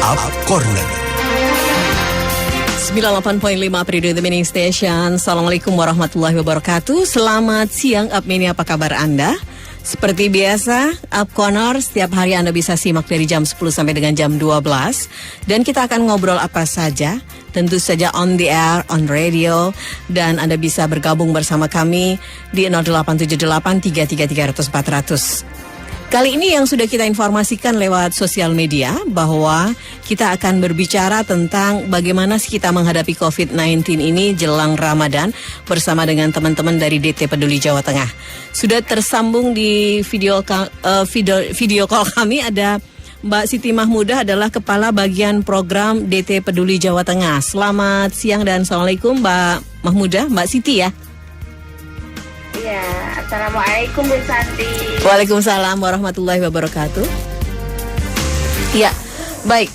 Up Corner 98.5 Periode The Meaning Station. Assalamualaikum warahmatullahi wabarakatuh. Selamat siang Up Mini, apa kabar Anda? Seperti biasa, Up Corner setiap hari Anda bisa simak dari jam 10 sampai dengan jam 12. Dan kita akan ngobrol apa saja. Tentu saja on the air, on radio. Dan Anda bisa bergabung bersama kami di 0878 333 400. Kali ini yang sudah kita informasikan lewat sosial media bahwa kita akan berbicara tentang bagaimana sih kita menghadapi COVID-19 ini jelang Ramadan bersama dengan teman-teman dari DT Peduli Jawa Tengah. Sudah tersambung di video call kami ada Mbak Siti Mahmudah, adalah Kepala Bagian Program DT Peduli Jawa Tengah. Selamat siang dan Assalamualaikum Mbak Mahmudah, Mbak Siti ya. Ya, Assalamualaikum Bu Santi. Waalaikumsalam warahmatullahi wabarakatuh. Ya, baik.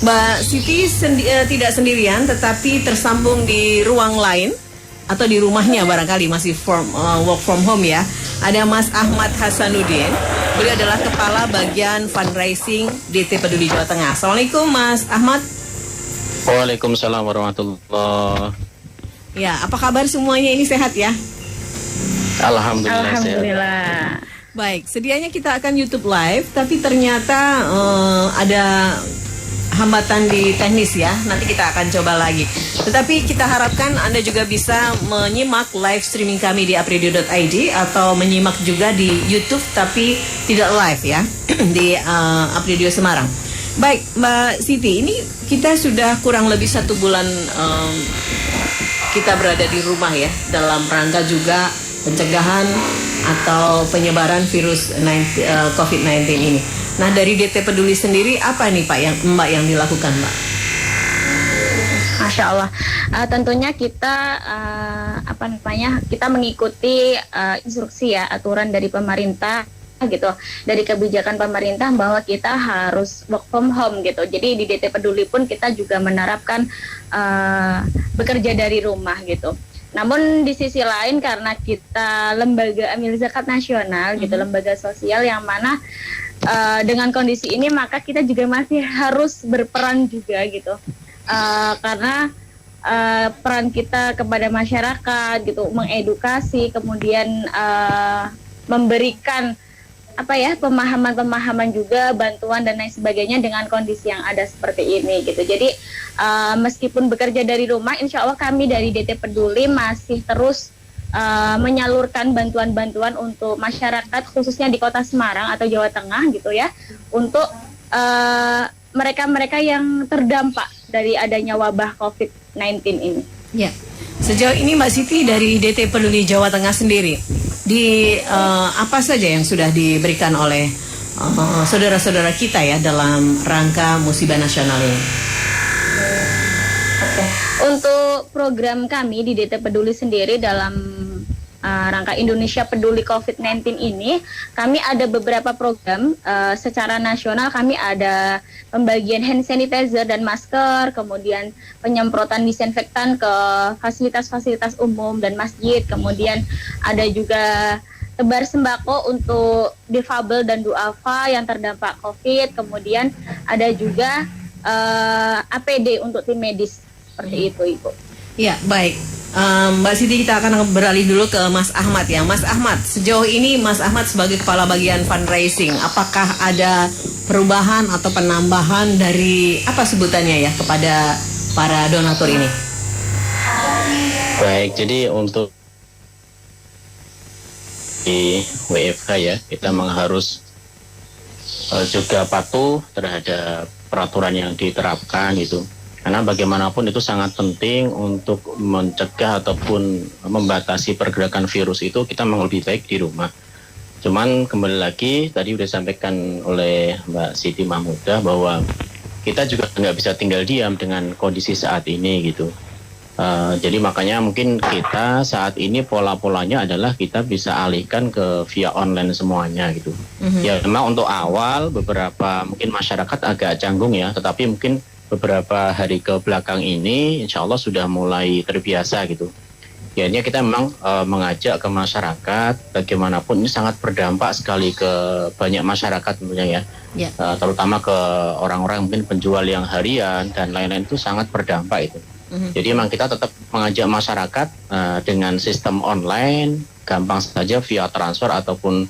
Mbak Siti tidak sendirian, tetapi tersambung di ruang lain atau di rumahnya barangkali masih work from home ya. Ada Mas Ahmad Hasanuddin. Beliau adalah Kepala Bagian Fundraising DT Peduli Jawa Tengah. Assalamualaikum Mas Ahmad. Waalaikumsalam warahmatullahi. Ya, apa kabar semuanya? Ini sehat ya? Alhamdulillah. Baik, sedianya kita akan YouTube live, tapi ternyata ada hambatan di teknis ya. Nanti kita akan coba lagi. Tetapi kita harapkan Anda juga bisa menyimak live streaming kami di apradio.id atau menyimak juga di YouTube tapi tidak live ya di Apradio Semarang. Baik, Mbak Siti, ini kita sudah kurang lebih 1 bulan kita berada di rumah ya, dalam rangka juga pencegahan atau penyebaran virus COVID-19 ini. Nah, dari DT Peduli sendiri apa nih Pak Mbak yang dilakukan Mbak? Masya Allah. Tentunya kita kita mengikuti instruksi ya, aturan dari pemerintah gitu, dari kebijakan pemerintah bahwa kita harus work from home gitu. Jadi di DT Peduli pun kita juga menerapkan bekerja dari rumah gitu. Namun di sisi lain karena kita lembaga amil zakat nasional gitu, lembaga sosial yang mana dengan kondisi ini maka kita juga masih harus berperan juga gitu, karena peran kita kepada masyarakat gitu, mengedukasi, kemudian memberikan pemahaman juga, bantuan dan lain sebagainya dengan kondisi yang ada seperti ini gitu. Jadi meskipun bekerja dari rumah, insya Allah kami dari DT Peduli masih terus menyalurkan bantuan-bantuan untuk masyarakat khususnya di Kota Semarang atau Jawa Tengah gitu ya, untuk mereka-mereka yang terdampak dari adanya wabah COVID-19 ini. Ya. Sejauh ini Mbak Siti dari DT Peduli Jawa Tengah sendiri, di apa saja yang sudah diberikan oleh saudara-saudara kita ya dalam rangka musibah nasional ini? Oke. Untuk program kami di DT Peduli sendiri dalam rangka Indonesia Peduli COVID-19 ini, kami ada beberapa program secara nasional. Kami ada pembagian hand sanitizer dan masker, kemudian penyemprotan disinfektan ke fasilitas-fasilitas umum dan masjid, kemudian ada juga tebar sembako untuk difabel dan duafa yang terdampak COVID, kemudian ada juga APD untuk tim medis, seperti itu Ibu. Ya, baik. Mbak Siti, kita akan beralih dulu ke Mas Ahmad ya. Mas Ahmad, sejauh ini Mas Ahmad sebagai Kepala Bagian Fundraising, apakah ada perubahan atau penambahan dari apa sebutannya ya kepada para donatur ini? Baik, jadi untuk di WFH ya, kita memang harus juga patuh terhadap peraturan yang diterapkan gitu. Karena bagaimanapun itu sangat penting untuk mencegah ataupun membatasi pergerakan virus itu, kita memang lebih baik di rumah. Cuman kembali lagi, tadi sudah disampaikan oleh Mbak Siti Mahmudah bahwa kita juga nggak bisa tinggal diam dengan kondisi saat ini gitu. Jadi makanya mungkin kita saat ini pola-polanya adalah kita bisa alihkan ke via online semuanya gitu. Ya memang untuk awal beberapa mungkin masyarakat agak canggung ya, tetapi mungkin beberapa hari ke belakang ini insya Allah sudah mulai terbiasa gitu. Ya, ini kita memang mengajak ke masyarakat, bagaimanapun ini sangat berdampak sekali ke banyak masyarakat tentunya ya. Ya. Terutama ke orang-orang mungkin penjual yang harian dan lain-lain itu sangat berdampak itu. Jadi memang kita tetap mengajak masyarakat dengan sistem online, gampang saja via transfer ataupun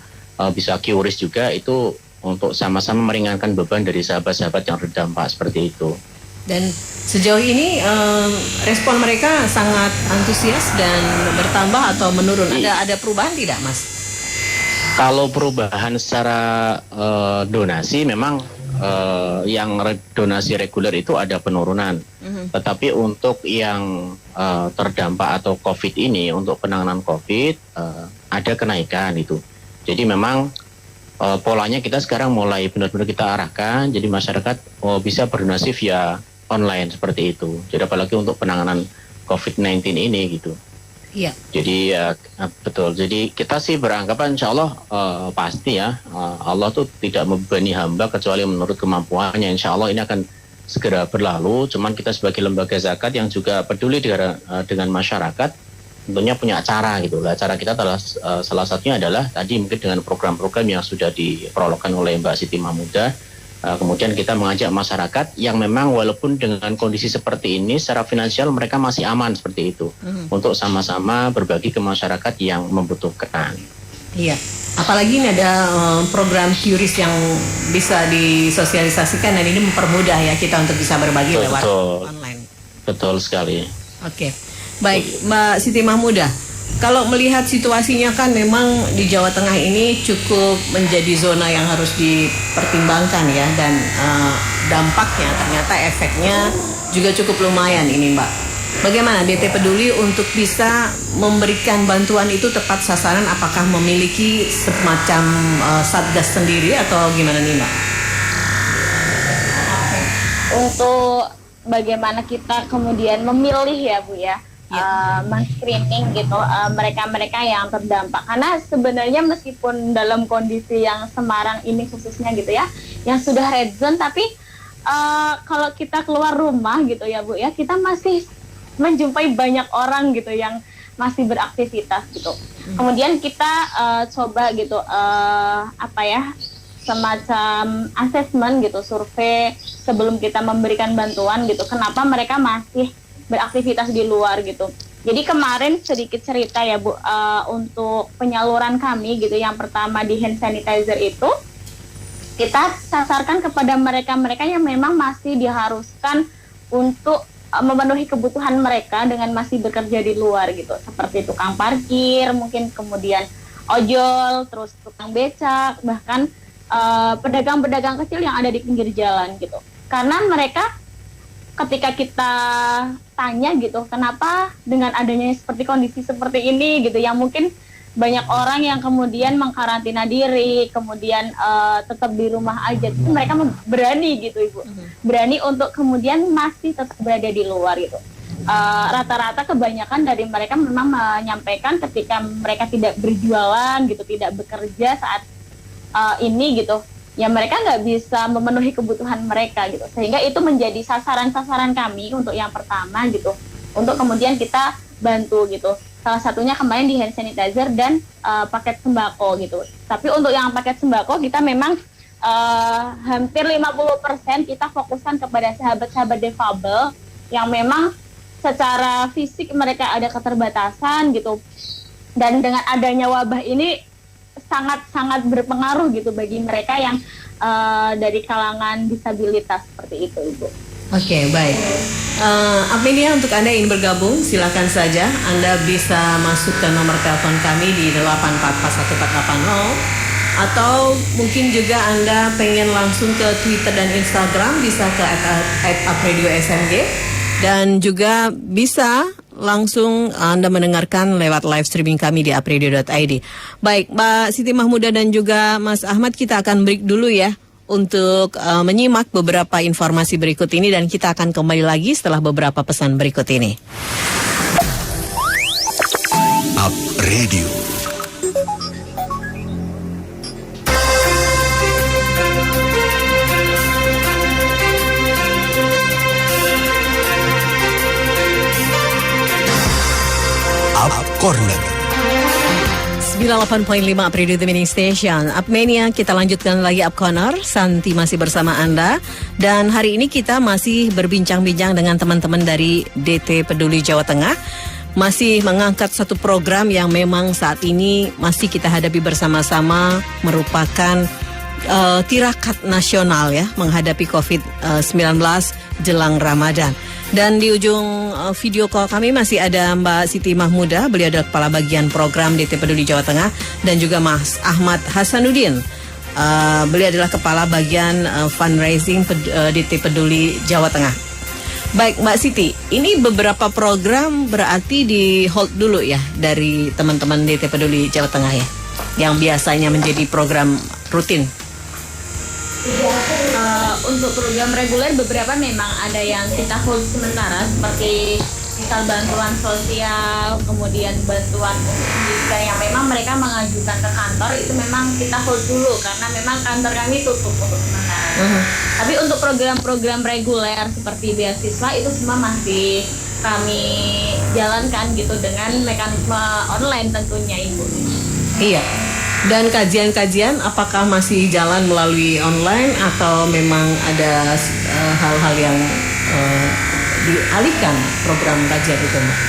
bisa QRIS juga, itu untuk sama-sama meringankan beban dari sahabat-sahabat yang terdampak seperti itu. Dan sejauh ini respon mereka sangat antusias dan bertambah atau menurun? Ada perubahan tidak, Mas? Kalau perubahan secara donasi memang yang donasi reguler itu ada penurunan. Tetapi untuk yang terdampak atau COVID ini, untuk penanganan COVID ada kenaikan itu. Jadi memang polanya kita sekarang mulai benar-benar kita arahkan, jadi masyarakat bisa berdonasi via online seperti itu. Jadi apalagi untuk penanganan COVID-19 ini gitu. Iya. Jadi betul. Jadi kita sih beranggapan insya Allah pasti ya Allah tuh tidak membebani hamba kecuali menurut kemampuannya. Insya Allah ini akan segera berlalu. Cuman kita sebagai lembaga zakat yang juga peduli dengan masyarakat, tentunya punya cara gitu lah. Cara kita adalah salah satunya adalah tadi mungkin dengan program-program yang sudah diprologkan oleh Mbak Siti Mahmudah. Kemudian kita mengajak masyarakat yang memang walaupun dengan kondisi seperti ini secara finansial mereka masih aman seperti itu, untuk sama-sama berbagi ke masyarakat yang membutuhkan. Iya. Apalagi ini ada program QRIS yang bisa disosialisasikan dan ini mempermudah ya kita untuk bisa berbagi lewat online. Betul sekali. Oke. Baik, Mbak Siti Mahmudah, kalau melihat situasinya kan memang di Jawa Tengah ini cukup menjadi zona yang harus dipertimbangkan ya, dan dampaknya ternyata efeknya juga cukup lumayan ini, Mbak. Bagaimana DT Peduli untuk bisa memberikan bantuan itu tepat sasaran? Apakah memiliki semacam satgas sendiri atau gimana nih, Mbak? Untuk bagaimana kita kemudian memilih ya Bu ya, men-screening gitu mereka-mereka yang terdampak, karena sebenarnya meskipun dalam kondisi yang Semarang ini khususnya gitu ya, yang sudah red zone, tapi kalau kita keluar rumah gitu ya Bu ya, kita masih menjumpai banyak orang gitu yang masih beraktivitas gitu. Kemudian kita coba gitu semacam asesmen gitu, survei sebelum kita memberikan bantuan gitu, kenapa mereka masih beraktivitas di luar gitu. Jadi kemarin sedikit cerita ya Bu, untuk penyaluran kami gitu, yang pertama di hand sanitizer itu kita sasarkan kepada mereka-mereka yang memang masih diharuskan untuk memenuhi kebutuhan mereka dengan masih bekerja di luar gitu, seperti tukang parkir, mungkin kemudian ojol, terus tukang becak, bahkan pedagang-pedagang kecil yang ada di pinggir jalan gitu. Karena mereka ketika kita tanya gitu, kenapa dengan adanya seperti kondisi seperti ini gitu, yang mungkin banyak orang yang kemudian mengkarantina diri, kemudian tetap di rumah aja, itu mereka berani gitu Ibu, berani untuk kemudian masih tetap berada di luar gitu. Rata-rata kebanyakan dari mereka memang menyampaikan ketika mereka tidak berjualan gitu, tidak bekerja saat ini gitu, ya mereka nggak bisa memenuhi kebutuhan mereka gitu, sehingga itu menjadi sasaran-sasaran kami untuk yang pertama gitu, untuk kemudian kita bantu gitu. Salah satunya kemarin di hand sanitizer dan paket sembako gitu. Tapi untuk yang paket sembako kita memang hampir 50% kita fokuskan kepada sahabat-sahabat defabel yang memang secara fisik mereka ada keterbatasan gitu, dan dengan adanya wabah ini sangat-sangat berpengaruh gitu bagi mereka yang dari kalangan disabilitas seperti itu Ibu. Oke, baik. Amelia, untuk Anda yang ingin bergabung, silakan saja. Anda bisa masuk ke nomor telepon kami di 8441480, atau mungkin juga Anda pengen langsung ke Twitter dan Instagram, bisa ke @upradiosmg, dan juga bisa langsung Anda mendengarkan lewat live streaming kami di upradio.id. Baik, Mbak Siti Mahmudah dan juga Mas Ahmad, kita akan break dulu ya untuk menyimak beberapa informasi berikut ini, dan kita akan kembali lagi setelah beberapa pesan berikut ini. Up Radio. Up Corner 98.5 Radio The Mini Station. Upmania, kita lanjutkan lagi Up Corner. Santi masih bersama Anda. Dan hari ini kita masih berbincang-bincang dengan teman-teman dari DT Peduli Jawa Tengah. Masih mengangkat satu program yang memang saat ini masih kita hadapi bersama-sama, merupakan tirakat nasional ya, menghadapi COVID-19 jelang Ramadan. Dan di ujung video call kami masih ada Mbak Siti Mahmuda, beliau adalah Kepala Bagian Program DT Peduli Jawa Tengah, dan juga Mas Ahmad Hasanuddin, beliau adalah Kepala Bagian Fundraising DT Peduli Jawa Tengah. Baik Mbak Siti, ini beberapa program berarti di hold dulu ya dari teman-teman DT Peduli Jawa Tengah ya, yang biasanya menjadi program rutin. Untuk program reguler beberapa memang ada yang kita hold sementara, seperti misal bantuan sosial, kemudian bantuan untuk pendidikan yang memang mereka mengajukan ke kantor, itu memang kita hold dulu karena memang kantor kami tutup untuk sementara. Tapi untuk program-program reguler seperti beasiswa itu semua masih kami jalankan gitu dengan mekanisme online tentunya Ibu. Iya. Dan kajian-kajian apakah masih jalan melalui online atau memang ada hal-hal yang dialihkan program kajian itu, Mbak?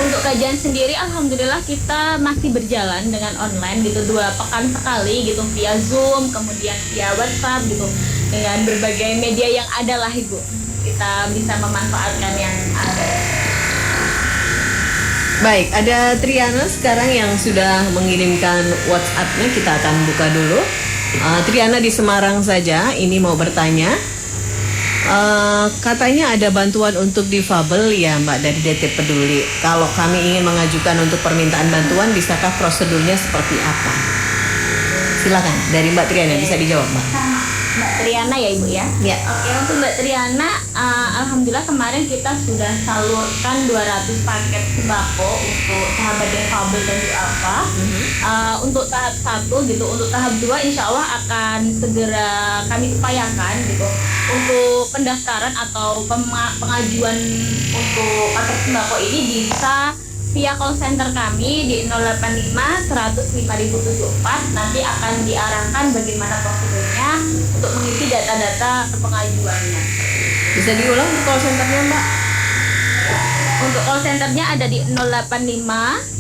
Untuk kajian sendiri alhamdulillah kita masih berjalan dengan online gitu, 2 pekan sekali gitu, via Zoom, kemudian via WhatsApp gitu, dengan berbagai media yang ada lah Ibu. Kita bisa memanfaatkan yang ada. Baik, ada Triana sekarang yang sudah mengirimkan WhatsApp-nya, kita akan buka dulu. Triana di Semarang saja, ini mau bertanya. Katanya ada bantuan untuk difabel ya Mbak dari DT Peduli. Kalau kami ingin mengajukan untuk permintaan bantuan, bisakah prosedurnya seperti apa? Silakan, dari Mbak Triana, bisa dijawab Mbak. Mbak Triana ya Ibu ya? Ya. Oke, untuk Mbak Triana, alhamdulillah kemarin kita sudah salurkan 200 paket sembako untuk sahabat difabel dan duafa. Untuk tahap 1 gitu, untuk tahap 2 insya Allah akan segera kami upayakan gitu. Untuk pendaftaran atau pengajuan untuk paket sembako ini bisa via call center kami di 085 105 074. Nanti akan diarahkan bagaimana prosedurnya untuk mengisi data-data pengajuannya. Bisa diulang untuk call centernya Mbak? Untuk call centernya ada di 085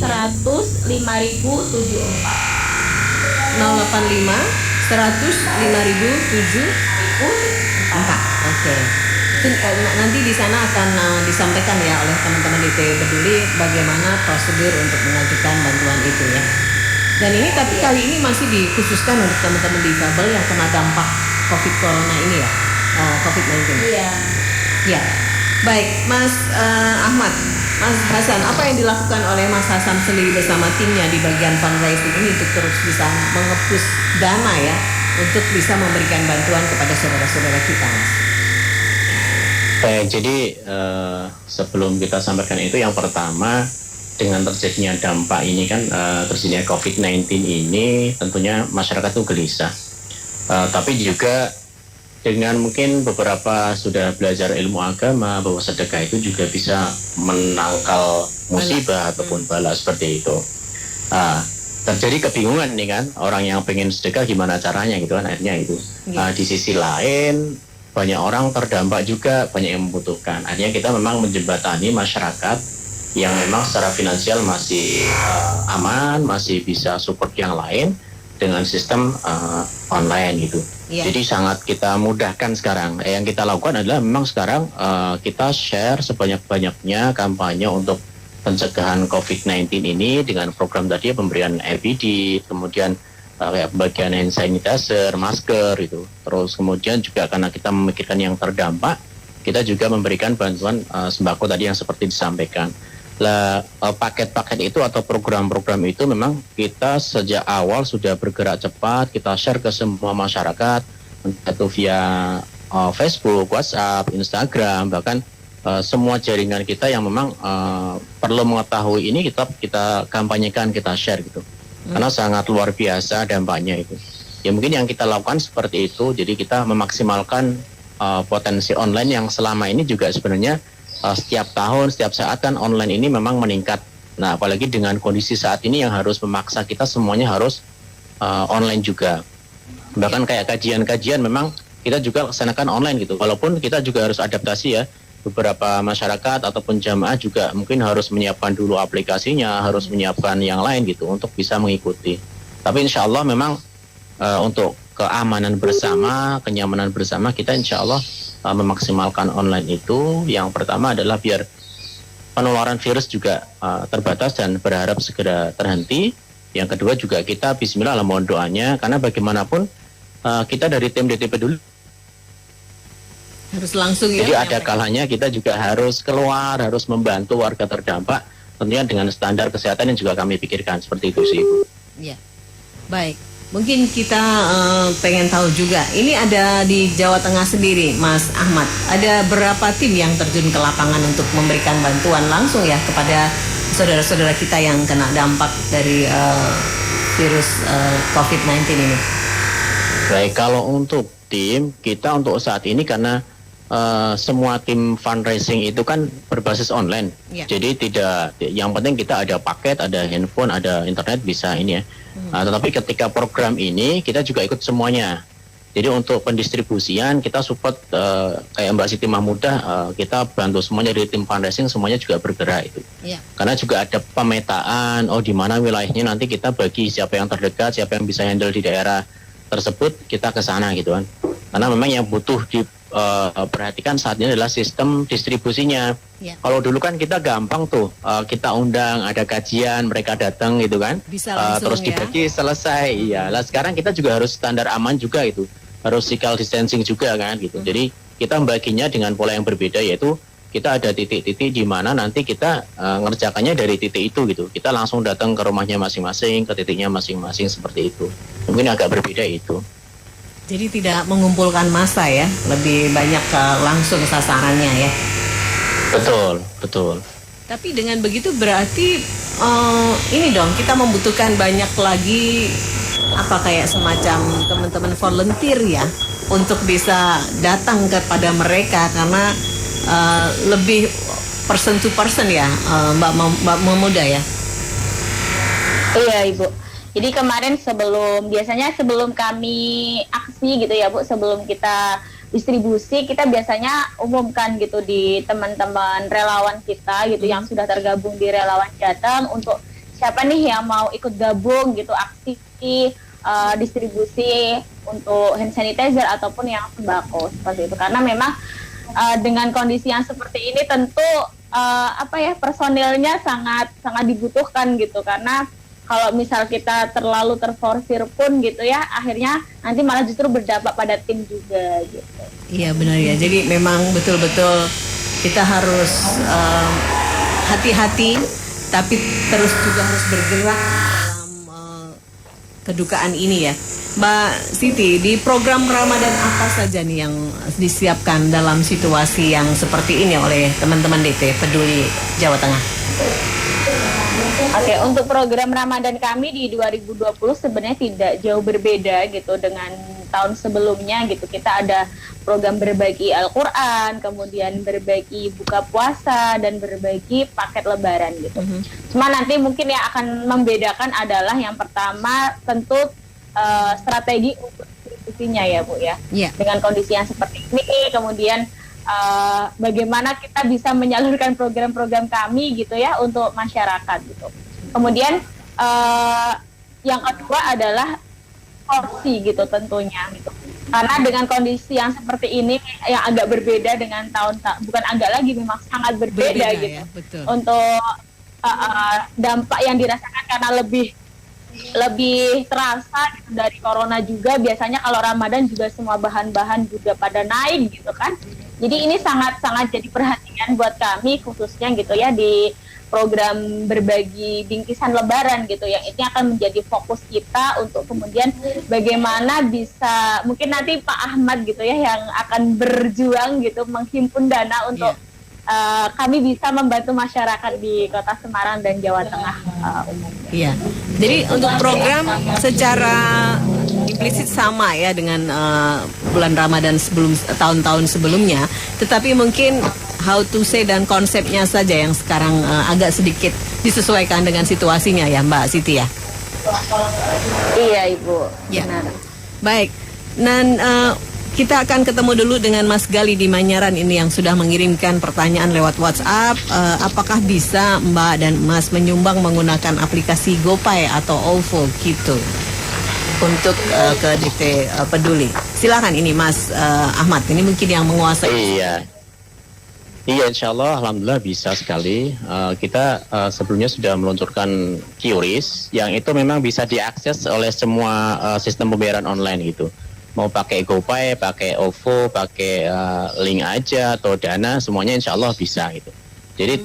100 5074. 085 100 5074. Oke. Nanti di sana akan disampaikan ya oleh teman-teman DT Peduli bagaimana prosedur untuk mengajukan bantuan itu ya. Dan ini tapi kali ini masih dikhususkan untuk teman-teman difabel yang kena dampak COVID Corona ini ya, COVID-19. Iya. Ya. Baik, Mas Ahmad, Mas Hasan, apa yang dilakukan oleh Mas Hasan sendiri bersama timnya di bagian fundraising ini untuk terus bisa mengepus dana ya, untuk bisa memberikan bantuan kepada saudara-saudara kita, Mas? Baik, jadi sebelum kita sampaikan itu, yang pertama dengan terjadinya dampak ini kan, terjadinya COVID-19 ini tentunya masyarakat itu gelisah. Tapi juga dengan mungkin beberapa sudah belajar ilmu agama bahwa sedekah itu juga bisa menangkal musibah ataupun bala seperti itu. Terjadi kebingungan nih kan, orang yang pengen sedekah gimana caranya gitu kan, akhirnya itu. Di sisi lain banyak orang terdampak juga, banyak yang membutuhkan. Artinya kita memang menjembatani masyarakat yang memang secara finansial masih aman, masih bisa support yang lain dengan sistem online gitu. Jadi sangat kita mudahkan sekarang. Yang kita lakukan adalah memang sekarang kita share sebanyak-banyaknya kampanye untuk pencegahan COVID-19 ini dengan program tadi pemberian APD, kemudian kayak bagian hand sanitizer, masker itu. Terus kemudian juga karena kita memikirkan yang terdampak, kita juga memberikan bantuan sembako tadi yang seperti disampaikan. Paket-paket itu atau program-program itu memang kita sejak awal sudah bergerak cepat, kita share ke semua masyarakat, itu via Facebook, WhatsApp, Instagram, bahkan semua jaringan kita yang memang perlu mengetahui ini kita kampanyekan, kita share gitu. Karena sangat luar biasa dampaknya itu. Ya mungkin yang kita lakukan seperti itu, jadi kita memaksimalkan potensi online yang selama ini juga sebenarnya setiap tahun, setiap saat kan online ini memang meningkat. Nah, apalagi dengan kondisi saat ini yang harus memaksa kita semuanya harus online juga. Bahkan kayak kajian-kajian memang kita juga laksanakan online gitu. Walaupun kita juga harus adaptasi ya. Beberapa masyarakat ataupun jamaah juga mungkin harus menyiapkan dulu aplikasinya, harus menyiapkan yang lain gitu untuk bisa mengikuti. Tapi insya Allah memang untuk keamanan bersama, kenyamanan bersama kita insya Allah memaksimalkan online itu. Yang pertama adalah biar penularan virus juga terbatas dan berharap segera terhenti. Yang kedua juga kita bismillah mohon doanya, karena bagaimanapun kita dari tim DT Peduli harus langsung ya. jadi ada kalanya kita juga harus keluar, harus membantu warga terdampak, tentunya dengan standar kesehatan yang juga kami pikirkan seperti itu sih, Bu. Ya, baik. Mungkin kita pengen tahu juga, ini ada di Jawa Tengah sendiri, Mas Ahmad. Ada berapa tim yang terjun ke lapangan untuk memberikan bantuan langsung ya kepada saudara-saudara kita yang kena dampak dari virus COVID-19 ini? Baik, kalau untuk tim, kita untuk saat ini karena semua tim fundraising itu kan berbasis online. Ya. Jadi tidak, yang penting kita ada paket, ada handphone, ada internet bisa ini ya. Tetapi ketika program ini kita juga ikut semuanya. Jadi untuk pendistribusian kita support kayak Mbak Siti Mahmudah, kita bantu semuanya dari tim fundraising, semuanya juga bergerak itu. Ya. Karena juga ada pemetaan, di mana wilayahnya nanti kita bagi siapa yang terdekat, siapa yang bisa handle di daerah tersebut, kita ke sana gitu kan. Karena memang yang butuh diperhatikan saat ini adalah sistem distribusinya. Ya. Kalau dulu kan kita gampang tuh, kita undang, ada kajian, mereka datang gitu kan, bisa langsung, terus dibagi selesai. Iya, lah sekarang kita juga harus standar aman juga itu, harus physical distancing juga kan gitu. Jadi kita membaginya dengan pola yang berbeda, yaitu kita ada titik-titik di mana nanti kita ngerjakannya dari titik itu gitu. Kita langsung datang ke rumahnya masing-masing, ke titiknya masing-masing seperti itu. Mungkin agak berbeda itu. Jadi tidak mengumpulkan massa ya, lebih banyak ke langsung sasarannya ya. Betul, betul. Tapi dengan begitu berarti ini dong, kita membutuhkan banyak lagi kayak semacam teman-teman volunteer ya untuk bisa datang kepada mereka, karena lebih person to person ya, Mbak Mahmudah ya. Iya Ibu. Jadi kemarin biasanya sebelum kami aksi gitu ya Bu, sebelum kita distribusi, kita biasanya umumkan gitu di teman-teman relawan kita gitu yang sudah tergabung di Relawan Jateng, untuk siapa nih yang mau ikut gabung gitu aksi distribusi untuk hand sanitizer ataupun yang sembako seperti itu. Karena memang dengan kondisi yang seperti ini tentu personilnya sangat dibutuhkan gitu, karena kalau misal kita terlalu terforsir pun gitu ya, akhirnya nanti malah justru berdampak pada tim juga gitu. Iya benar ya, jadi memang betul-betul kita harus hati-hati, tapi terus juga harus bergerak dalam kedukaan ini ya. Mbak Siti, di program Ramadan apa saja nih yang disiapkan dalam situasi yang seperti ini oleh teman-teman DT Peduli Jawa Tengah? Oke, untuk program Ramadan kami di 2020 sebenarnya tidak jauh berbeda gitu dengan tahun sebelumnya gitu. Kita ada program berbagi Al-Quran, kemudian berbagi buka puasa, dan berbagi paket lebaran gitu. Cuma nanti mungkin yang akan membedakan adalah yang pertama tentu strategi untuk distribusinya ya Bu ya. Yeah. Dengan kondisi yang seperti ini, kemudian bagaimana kita bisa menyalurkan program-program kami gitu ya untuk masyarakat gitu. Kemudian yang kedua adalah porsi gitu tentunya gitu. Karena dengan kondisi yang seperti ini yang agak berbeda dengan bukan agak lagi, memang sangat berbeda gitu. Ya, betul. Untuk dampak yang dirasakan karena lebih terasa gitu dari corona juga. Biasanya kalau Ramadan juga semua bahan-bahan juga pada naik gitu kan. Jadi ini sangat-sangat jadi perhatian buat kami khususnya gitu ya di program berbagi bingkisan lebaran gitu, yang ini akan menjadi fokus kita untuk kemudian bagaimana bisa, mungkin nanti Pak Ahmad gitu ya yang akan berjuang gitu menghimpun dana untuk kami bisa membantu masyarakat di Kota Semarang dan Jawa Tengah umumnya. Iya. Jadi untuk program secara implisit sama ya dengan bulan Ramadan sebelum tahun-tahun sebelumnya, tetapi mungkin how to say dan konsepnya saja yang sekarang agak sedikit disesuaikan dengan situasinya ya Mbak Siti ya. Iya Ibu, Ya. benar. Baik, dan kita akan ketemu dulu dengan Mas Gali di Manyaran ini yang sudah mengirimkan pertanyaan lewat WhatsApp. Apakah bisa Mbak dan Mas menyumbang menggunakan aplikasi GoPay atau OVO gitu untuk ke DT Peduli? Silakan ini Mas Ahmad, ini mungkin yang menguasai. Iya, insya Allah, alhamdulillah bisa sekali. Kita sebelumnya sudah meluncurkan QRIS yang itu memang bisa diakses oleh semua sistem pembayaran online gitu. Mau pakai GoPay, pakai OVO, pakai link aja atau Dana, semuanya insya Allah bisa gitu. Jadi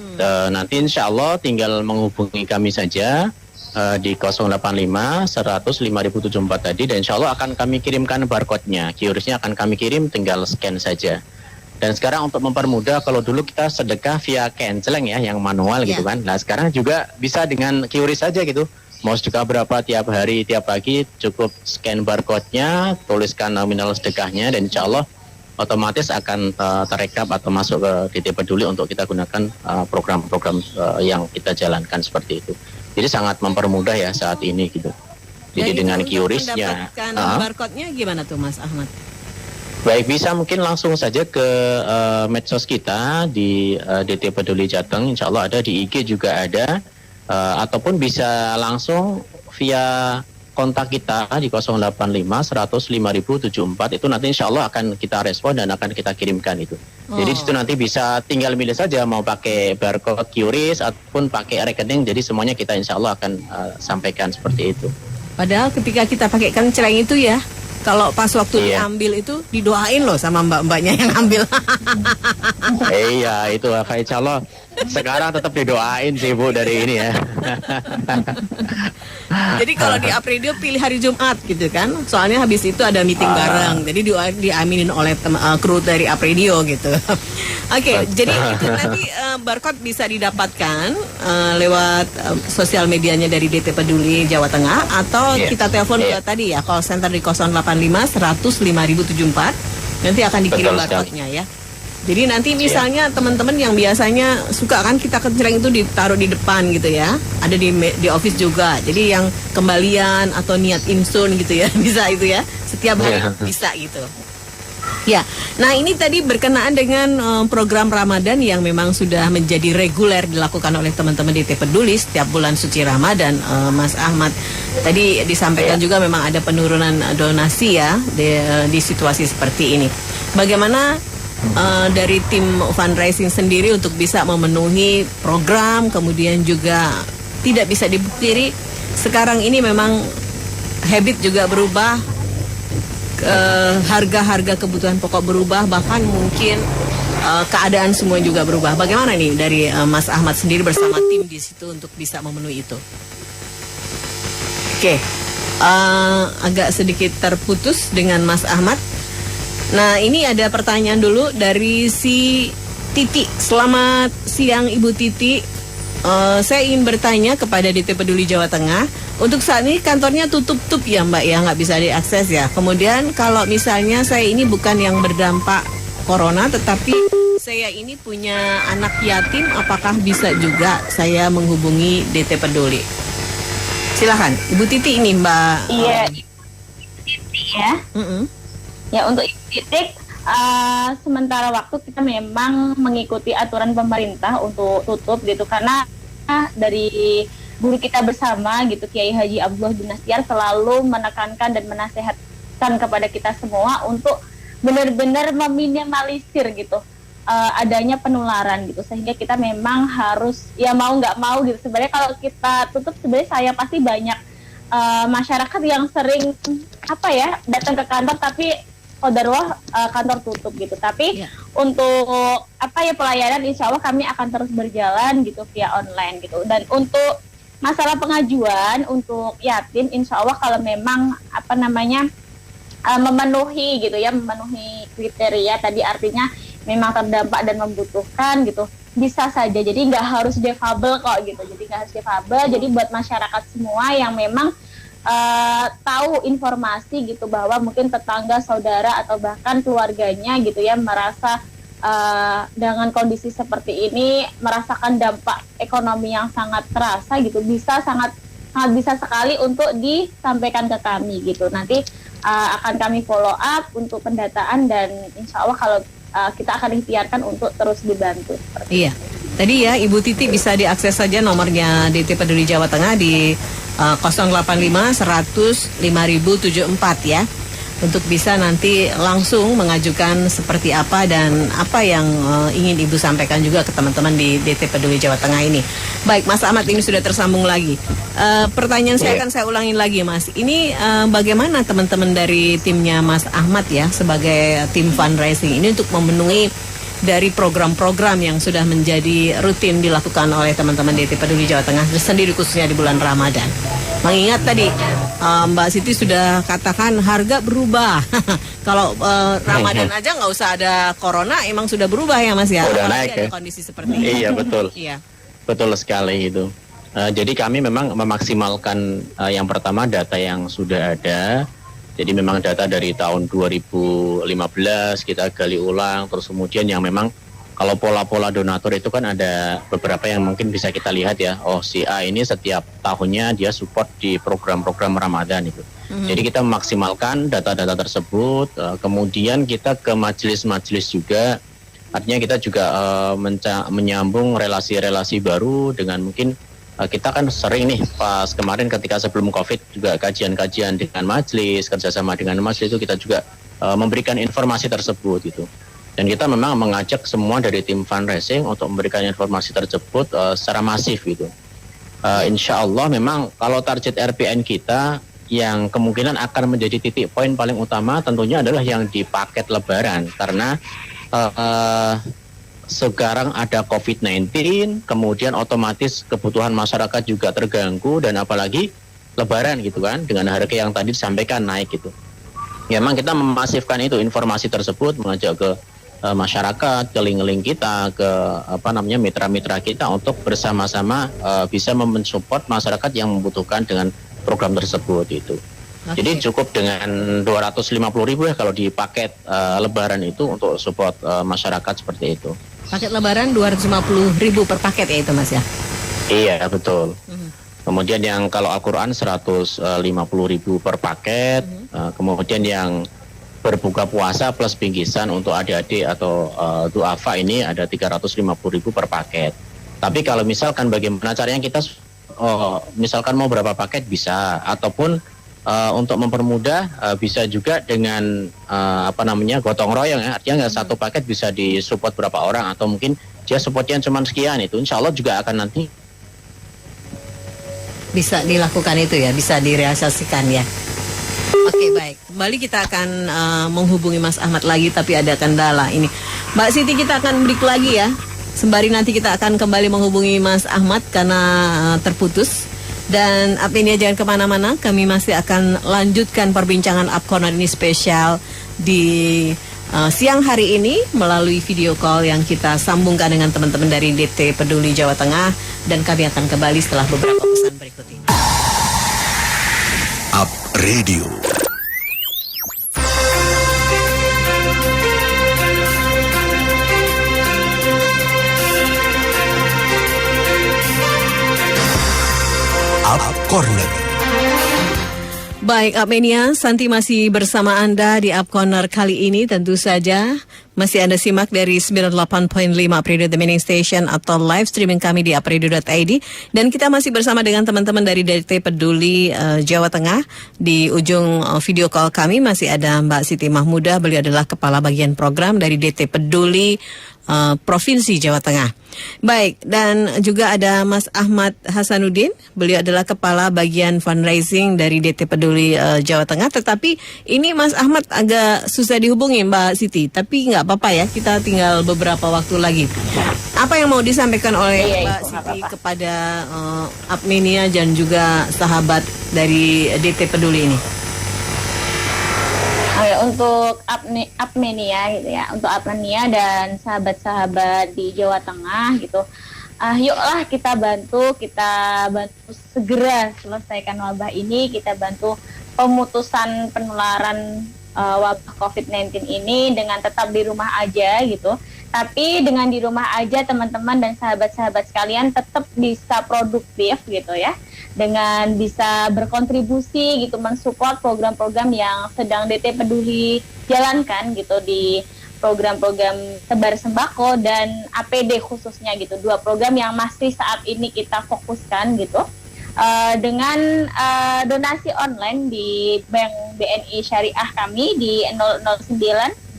nanti insya Allah tinggal menghubungi kami saja di 085 100 5074 tadi, dan insya Allah akan kami kirimkan barcode-nya. QRIS-nya akan kami kirim, tinggal scan saja. Dan sekarang untuk mempermudah, kalau dulu kita sedekah via canceling ya, yang manual gitu kan. Nah sekarang juga bisa dengan QRIS saja gitu. Mau sedekah berapa tiap hari, tiap pagi, cukup scan barcode-nya, tuliskan nominal sedekahnya, dan insya Allah otomatis akan terekap atau masuk ke DT Peduli untuk kita gunakan program-program yang kita jalankan seperti itu. Jadi sangat mempermudah ya saat ini gitu. Jadi dengan QRIS-nya. Mendapatkan barcode-nya gimana tuh Mas Ahmad? Baik, bisa mungkin langsung saja ke medsos kita di DT Peduli Jateng, insya Allah ada, di IG juga ada. Ataupun bisa langsung via kontak kita di 085 100 5074, itu nanti insya Allah akan kita respon dan akan kita kirimkan itu. Jadi itu nanti bisa tinggal milih saja mau pakai barcode QRIS ataupun pakai rekening, jadi semuanya kita insya Allah akan sampaikan seperti itu. Padahal ketika kita pakai kencereng itu ya, kalau pas waktu diambil itu didoain loh sama mbak-mbaknya yang ambil. Iya, itu insya Allah sekarang tetap didoain sih Bu dari ini ya. Jadi kalau di Apredio pilih hari Jumat gitu kan, soalnya habis itu ada meeting bareng, jadi diaminin oleh kru dari Apredio gitu. Oke, jadi itu nanti barcode bisa didapatkan lewat sosial medianya dari DT Peduli Jawa Tengah, atau kita telepon ke tadi ya, call center di 085 100 5074, nanti akan dikirim barcode-nya ya. Jadi nanti misalnya teman-teman yang biasanya suka kan kita kencereng itu ditaruh di depan gitu ya, ada di office juga. Jadi yang kembalian atau niat insun gitu ya, bisa itu ya, setiap hari bisa gitu. Ya, nah ini tadi berkenaan dengan program Ramadan yang memang sudah menjadi reguler dilakukan oleh teman-teman DT Peduli setiap bulan suci Ramadan. Mas Ahmad tadi disampaikan juga memang ada penurunan donasi ya di situasi seperti ini. Bagaimana dari tim fundraising sendiri untuk bisa memenuhi program, kemudian juga tidak bisa dipungkiri sekarang ini memang habit juga berubah, harga-harga kebutuhan pokok berubah, bahkan mungkin keadaan semua juga berubah. Bagaimana nih dari Mas Ahmad sendiri bersama tim di situ untuk bisa memenuhi itu? Oke, agak sedikit terputus dengan Mas Ahmad. Nah ini ada pertanyaan dulu dari si Titi. Selamat siang Ibu Titi. Saya ingin bertanya kepada DT Peduli Jawa Tengah. Untuk saat ini kantornya tutup ya Mbak ya, nggak bisa diakses ya. Kemudian kalau misalnya saya ini bukan yang berdampak corona, tetapi saya ini punya anak yatim, apakah bisa juga saya menghubungi DT Peduli? Silahkan Ibu Titi ini Mbak. Iya, Titi ya. Ya untuk titik sementara waktu kita memang mengikuti aturan pemerintah untuk tutup gitu, karena dari guru kita bersama gitu Kiai Haji Abdullah bin Nastyar selalu menekankan dan menasehatkan kepada kita semua untuk benar-benar meminimalisir gitu adanya penularan gitu, sehingga kita memang harus ya mau nggak mau gitu. Sebenarnya kalau kita tutup sebenarnya saya pasti banyak masyarakat yang sering datang ke kantor tapi qadarullah kantor tutup gitu. Tapi untuk pelayanan insya Allah kami akan terus berjalan gitu via online gitu. Dan untuk masalah pengajuan untuk yatim insya Allah kalau memang memenuhi gitu ya, memenuhi kriteria tadi, artinya memang terdampak dan membutuhkan gitu, bisa saja. Jadi nggak harus difabel kok gitu. Jadi nggak harus difabel. Jadi buat masyarakat semua yang memang tahu informasi gitu bahwa mungkin tetangga, saudara atau bahkan keluarganya gitu ya merasa dengan kondisi seperti ini merasakan dampak ekonomi yang sangat terasa gitu, bisa sangat bisa sekali untuk disampaikan ke kami gitu. Nanti akan kami follow up untuk pendataan dan insya Allah kalau kita akan ikhtiarkan untuk terus dibantu. Iya. Tadi ya Ibu Titi bisa diakses saja nomornya DT Peduli Jawa Tengah di 085 100 5074 ya. Untuk bisa nanti langsung mengajukan seperti apa dan apa yang ingin Ibu sampaikan juga ke teman-teman di DT Peduli Jawa Tengah ini. Baik, Mas Ahmad ini sudah tersambung lagi. Pertanyaan saya akan saya ulangin lagi, Mas. Ini bagaimana teman-teman dari timnya Mas Ahmad ya sebagai tim fundraising ini untuk memenuhi dari program-program yang sudah menjadi rutin dilakukan oleh teman-teman DT Peduli Jawa Tengah sendiri khususnya di bulan Ramadan. Mengingat tadi Mbak Siti sudah katakan harga berubah. Kalau Ramadan aja nggak usah ada corona, emang sudah berubah ya Mas ya? Udah naik ya. Kondisi seperti ini. Iya betul. Iya. Betul sekali itu. Jadi kami memang memaksimalkan yang pertama data yang sudah ada. Jadi memang data dari tahun 2015 kita gali ulang, terus kemudian yang memang kalau pola-pola donatur itu kan ada beberapa yang mungkin bisa kita lihat ya. Oh si A ini setiap tahunnya dia support di program-program Ramadan itu. Jadi kita memaksimalkan data-data tersebut, kemudian kita ke majelis-majelis juga. Artinya kita juga menyambung relasi-relasi baru dengan mungkin kita kan sering nih pas kemarin ketika sebelum COVID juga kajian-kajian dengan majelis, kerjasama dengan majelis itu kita juga memberikan informasi tersebut gitu. Dan kita memang mengajak semua dari tim fundraising untuk memberikan informasi tersebut secara masif gitu. Insya Allah memang kalau target RPN kita yang kemungkinan akan menjadi titik poin paling utama tentunya adalah yang di paket lebaran karena sekarang ada COVID-19, kemudian otomatis kebutuhan masyarakat juga terganggu dan apalagi lebaran gitu kan dengan harga yang tadi disampaikan naik gitu. Ya, memang kita memasifkan itu informasi tersebut, mengajak ke masyarakat, ke link-link kita, ke mitra-mitra kita untuk bersama-sama bisa mensupport masyarakat yang membutuhkan dengan program tersebut itu. Okay. Jadi cukup dengan 250.000 ya kalau di paket lebaran itu untuk support masyarakat seperti itu. Paket lebaran 250.000 per paket ya itu Mas ya? Iya betul. Kemudian yang kalau Al-Quran 150.000 per paket. Kemudian yang berbuka puasa plus bingkisan untuk adik-adik atau duafa ini ada 350.000 per paket. Tapi kalau misalkan bagaimana caranya kita misalkan mau berapa paket bisa, ataupun untuk mempermudah bisa juga dengan gotong royong ya, artinya nggak satu paket bisa disupport berapa orang atau mungkin dia supportnya cuma sekian, itu insya Allah juga akan nanti bisa dilakukan itu ya, bisa direalisasikan ya. Oke, baik, kembali kita akan menghubungi Mas Ahmad lagi tapi ada kendala ini. Mbak Siti kita akan break lagi ya, sembari nanti kita akan kembali menghubungi Mas Ahmad karena terputus. Dan Apenia jangan kemana-mana, kami masih akan lanjutkan perbincangan Up Corner ini spesial di siang hari ini melalui video call yang kita sambungkan dengan teman-teman dari DT Peduli Jawa Tengah. Dan kami akan kembali setelah beberapa pesan berikut ini. Up Radio. Up Corner. Baik, Apmenia, Santi masih bersama Anda di Up Corner kali ini. Tentu saja masih Anda simak dari 98.5 Aprido The Meaning Station atau live streaming kami di aprido.id. Dan kita masih bersama dengan teman-teman dari DT Peduli Jawa Tengah. Di ujung video call kami masih ada Mbak Siti Mahmudah. Beliau adalah Kepala Bagian Program dari DT Peduli Provinsi Jawa Tengah. Baik, dan juga ada Mas Ahmad Hasanuddin. Beliau adalah Kepala Bagian Fundraising dari DT Peduli Jawa Tengah. Tetapi ini Mas Ahmad agak susah dihubungi Mbak Siti. Tapi nggak apa-apa ya, kita tinggal beberapa waktu lagi. Apa yang mau disampaikan oleh Mbak Siti kepada Apmenia dan juga sahabat dari DT Peduli ini? Untuk Apmenia gitu ya, untuk Apmenia dan sahabat-sahabat di Jawa Tengah gitu, yuklah kita bantu segera selesaikan wabah ini, kita bantu pemutusan penularan wabah COVID-19 ini dengan tetap di rumah aja gitu. Tapi dengan di rumah aja teman-teman dan sahabat-sahabat sekalian tetap bisa produktif gitu ya. Dengan bisa berkontribusi gitu, mensupport program-program yang sedang DT Peduli jalankan gitu di program-program sebar sembako dan APD khususnya gitu. 2 program yang masih saat ini kita fokuskan gitu. Dengan donasi online di Bank BNI Syariah kami di 009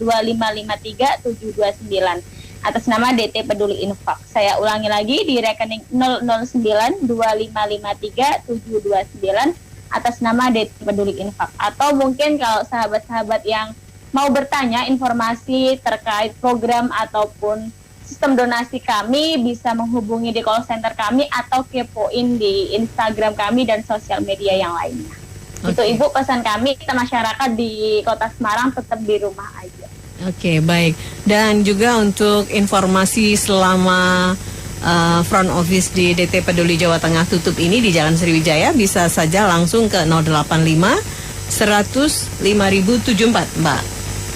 2553 729 atas nama DT Peduli Infak. Saya ulangi lagi di rekening 009 2553 729 atas nama DT Peduli Infak. Atau mungkin kalau sahabat-sahabat yang mau bertanya informasi terkait program ataupun sistem donasi kami, bisa menghubungi di call center kami atau kepoin di Instagram kami dan sosial media yang lainnya. Itu Ibu pesan kami, kita masyarakat di Kota Semarang tetap di rumah aja. Oke, baik. Dan juga untuk informasi selama front office di DT Peduli Jawa Tengah tutup ini di Jalan Sriwijaya, bisa saja langsung ke 085 100 5074, Mbak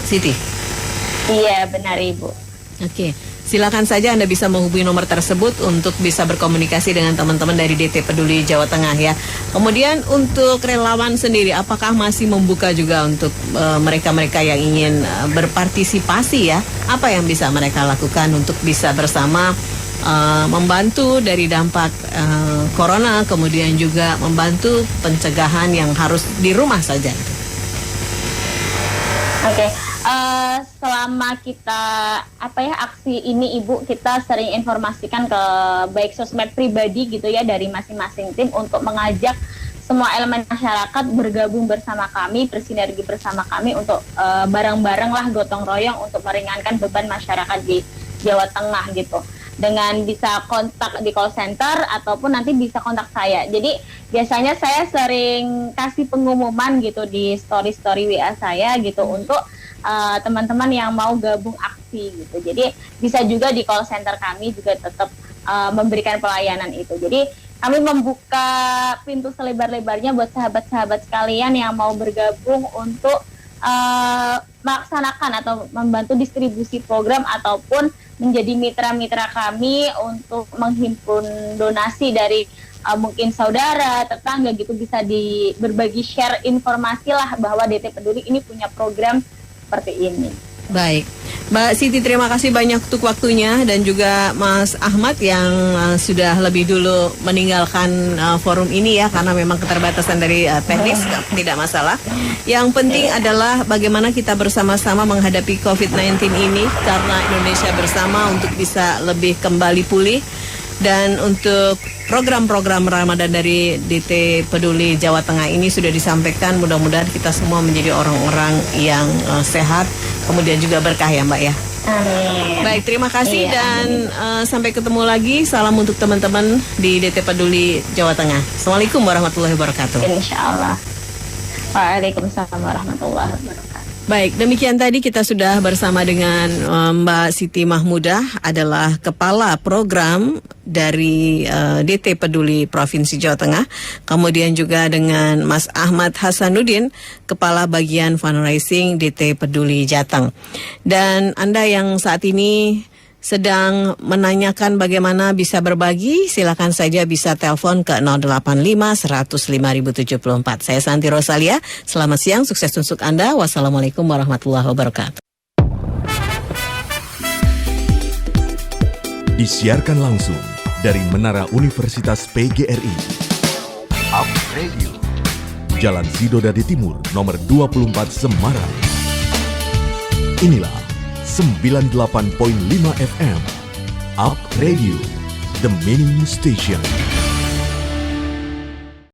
Siti. Iya, benar Ibu. Oke. Silakan saja Anda bisa menghubungi nomor tersebut untuk bisa berkomunikasi dengan teman-teman dari DT Peduli Jawa Tengah ya. Kemudian untuk relawan sendiri, apakah masih membuka juga untuk mereka-mereka yang ingin berpartisipasi ya? Apa yang bisa mereka lakukan untuk bisa bersama membantu dari dampak corona, kemudian juga membantu pencegahan yang harus di rumah saja? Oke. Selama kita aksi ini Ibu, kita sering informasikan ke baik sosmed pribadi gitu ya dari masing-masing tim untuk mengajak semua elemen masyarakat bergabung bersama kami, bersinergi bersama kami untuk bareng-bareng lah gotong royong untuk meringankan beban masyarakat di Jawa Tengah gitu. Dengan bisa kontak di call center ataupun nanti bisa kontak saya. Jadi biasanya saya sering kasih pengumuman gitu di story WA saya gitu untuk teman-teman yang mau gabung aksi gitu. Jadi bisa juga di call center kami juga tetap memberikan pelayanan itu. Jadi kami membuka pintu selebar-lebarnya buat sahabat-sahabat sekalian yang mau bergabung untuk melaksanakan atau membantu distribusi program ataupun menjadi mitra-mitra kami untuk menghimpun donasi dari mungkin saudara, tetangga gitu, bisa berbagi share informasi lah bahwa DT Peduli ini punya program seperti ini. Baik, Mbak Siti, terima kasih banyak untuk waktunya dan juga Mas Ahmad yang sudah lebih dulu meninggalkan forum ini ya, karena memang keterbatasan dari teknis, tidak masalah. Yang penting adalah bagaimana kita bersama-sama menghadapi COVID-19 ini, karena Indonesia bersama untuk bisa lebih kembali pulih. Dan untuk program-program Ramadan dari DT Peduli Jawa Tengah ini sudah disampaikan, mudah-mudahan kita semua menjadi orang-orang yang sehat, kemudian juga berkah ya Mbak ya. Amin. Baik, terima kasih dan sampai ketemu lagi. Salam untuk teman-teman di DT Peduli Jawa Tengah. Assalamualaikum warahmatullahi wabarakatuh. Insyaallah. Waalaikumsalam warahmatullahi wabarakatuh. Baik, demikian tadi kita sudah bersama dengan Mbak Siti Mahmudah, adalah Kepala Program dari DT Peduli Provinsi Jawa Tengah. Kemudian juga dengan Mas Ahmad Hasanuddin, Kepala Bagian Fundraising DT Peduli Jateng. Dan Anda yang saat ini sedang menanyakan bagaimana bisa berbagi, silakan saja bisa telepon ke 085 100 5074. Saya Santi Rosalia, selamat siang, sukses untuk Anda. Wassalamualaikum warahmatullahi wabarakatuh. Disiarkan langsung dari Menara Universitas PGRI. Up Radio. Jalan Sidodadi Timur, nomor 24 Semarang. Inilah 98.5 FM. Up Radio, the Meaning Station.